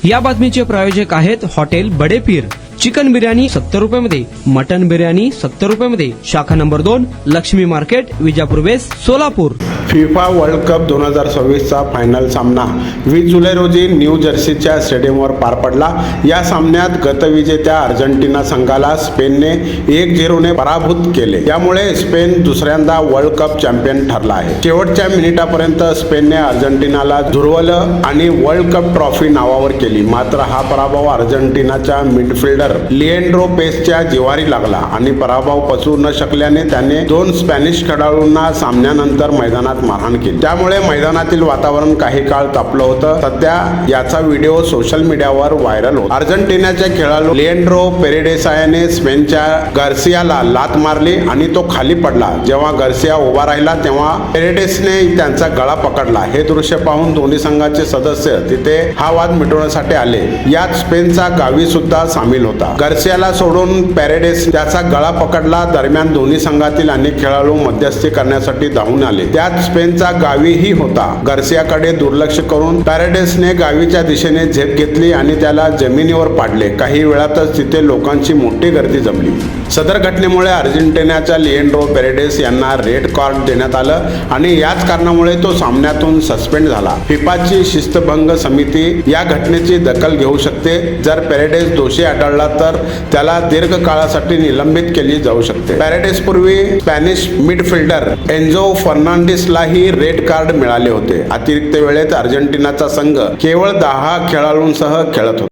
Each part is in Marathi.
या बातमीचे प्रायोजक आहेत हॉटेल बडे पीर। चिकन बिर्याणी 70 रुपयामध्ये, मटन बिर्याणी 70 रुपयामध्ये। शाखा number 2, Lakshmi market, Vijapur west, Solapur. FIFA world cup 2026 चा फायनल सामना 20 जुलै रोजी न्यू जर्सीच्या स्टेडियमवर पार पडला। या सामन्यात गतविजेत्या अर्जेंटिना संघाला स्पेनने 1-0 ने पराभूत केले। यामुळे स्पेन दुसऱ्यांदा वर्ल्ड कप चॅम्पियन ठरला आहे। शेवटच्या मिनिटापर्यंत स्पेनने अर्जेंटिनाला झुरवलं आणि वर्ल्ड कप ट्रॉफी नावावर केली। मात्र हा पराभव अर्जेंटिनाच्या मिडफिल्डर लिएंड्रो पेसच्या जिवारी लागला आणि पराभव पचवू न शकल्याने त्याने 2 स्पॅनिश खेळाडूंना सामन्यानंतर मैदानात मारहाण केली। त्यामुळे मैदानातील वातावरण काही काळ तापलं होतं। सध्या याचा व्हिडिओ सोशल मीडियावर व्हायरल होतो। अर्जेंटिनाच्या खेळाडू लिएंड्रो पेरेडेसाने स्पेनच्या गार्सियाला लात मारली आणि तो खाली पडला। जेव्हा गार्सिया उभा राहिला तेव्हा पेरेडेसने त्यांचा गळा पकडला। हे दृश्य पाहून दोन्ही संघाचे सदस्य तिथे हा वाद मिटवण्यासाठी आले। यात स्पेनचा गावी सुद्धा सामील होता। गार्सियाला सोडून पेरेडेस त्याचा गळा पकडला। दरम्यान दोन्ही संघातील अनेक खेळाडू मध्यस्थी करण्यासाठी धावून आले। त्यात स्पेनचा गावीही होता। गार्सियाकडे दुर्लक्ष करून पेरेडेसने गावीच्या दिशेने झेप घेतली आणि त्याला जमिनीवर पाडले। काही वेळातच तिथे लोकांची मोठी गर्दी जमली। सदर घटनेमुळे अर्जेंटिनाच्या लिएंड्रो पेरेडेस यांना रेड कार्ड देण्यात आलं आणि याच कारणामुळे तो सामन्यातून सस्पेंड झाला। फिफाची शिस्तभंग समिती या घटनेची दखल घेऊ शकते। जर पेरेडेस दोषी आढळला तर त्याला दीर्घ काळासाठी निलंबित केली जाऊ शकते। पेरेडेस पूर्वी स्पॅनिश मिडफिल्डर एन्झो फर्नांडिसलाही रेड कार्ड मिळाले होते। अतिरिक्त वेळेत अर्जेंटिनाचा संघ केवळ 10 खेळाडूंसह खेळत होता।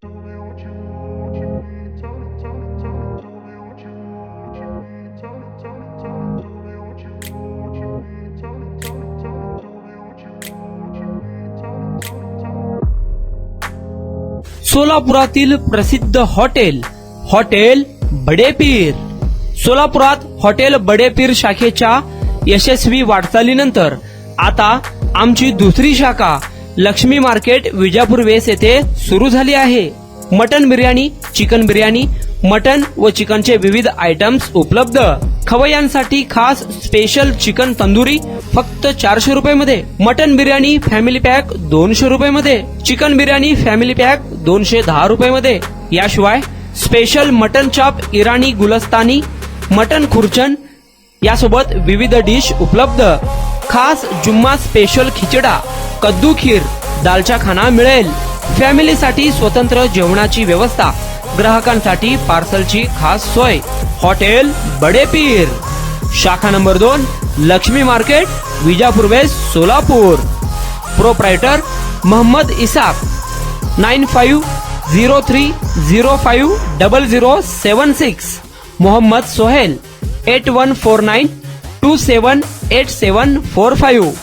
सोलापुरातील प्रसिद्ध हॉटेल बडे पीर। सोलापुरात हॉटेल बडे पीर शाखेच्या यशस्वी वाटचालीनंतर आता आमची दुसरी शाखा लक्ष्मी मार्केट, विजापूर वेस्ट येथे सुरू झाली आहे। Mutton biryani, chicken biryani, mutton व चिकनचे विविध आयटम्स उपलब्ध। खवय्यांसाठी खास स्पेशल चिकन तंदुरी फक्त 400 रुपयामध्ये, मटन बिर्याणी फॅमिली पॅक 200 रुपयामध्ये, चिकन बिर्याणी फॅमिली पॅक 210 रुपयामध्ये। याशिवाय स्पेशल मटन चॉप, इराणी गुलस्तानी, मटन खुर्चन यासोबत विविध डिश उपलब्ध। खास जुम्मा स्पेशल खिचडा, कद्दू खीर, दालचा खाना मिळेल। फॅमिलीसाठी स्वतंत्र जेवणाची व्यवस्था, ग्राहकांसाठी पार्सलची खास सोय। हॉटेल बडे पीर, शाखा number 2, Lakshmi market, Vijapur west, Solapur. Proprietor Mohammad Isaq, 9503050076। Mohammad Sohail, 8149278745।